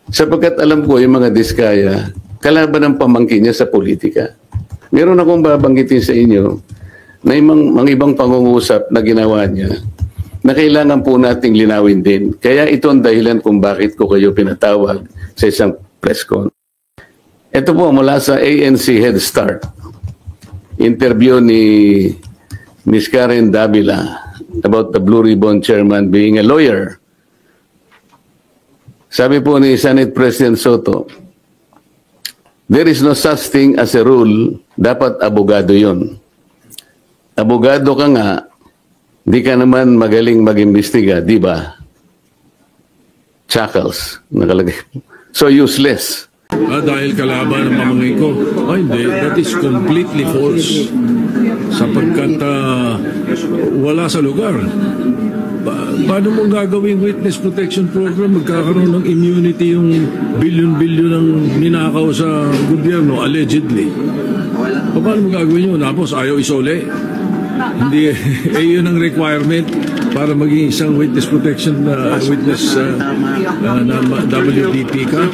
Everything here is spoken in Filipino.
Sapagkat alam ko yung mga diskaya, kalaban ng pamangkin niya sa politika. Meron akong babanggitin sa inyo na yung mga ibang pangungusap na ginawa niya na kailangan po nating linawin din. Kaya ito ang dahilan kung bakit ko kayo pinatawag sa isang press con. Ito po mula sa ANC Head Start. Interview ni Ms. Karen Davila about the Blue Ribbon Chairman being a lawyer. Sabi po ni Senate President Soto, there is no such thing as a rule, dapat abogado yun. Abogado ka nga, di ka naman magaling mag-imbestiga, di ba? Chuckles, nakalagay. So useless. Dahil kalaban ng pamangkin ko, hindi, that is completely false. Sapagkat wala sa lugar. Paano mong gagawing witness protection program? Magkakaroon ng immunity yung billion-billion ng ninakaw sa gobyerno, allegedly. Paano mo gagawin yun? Tapos ayaw isole. Hindi, yun ang requirement para maging isang witness protection witness na WDP ka.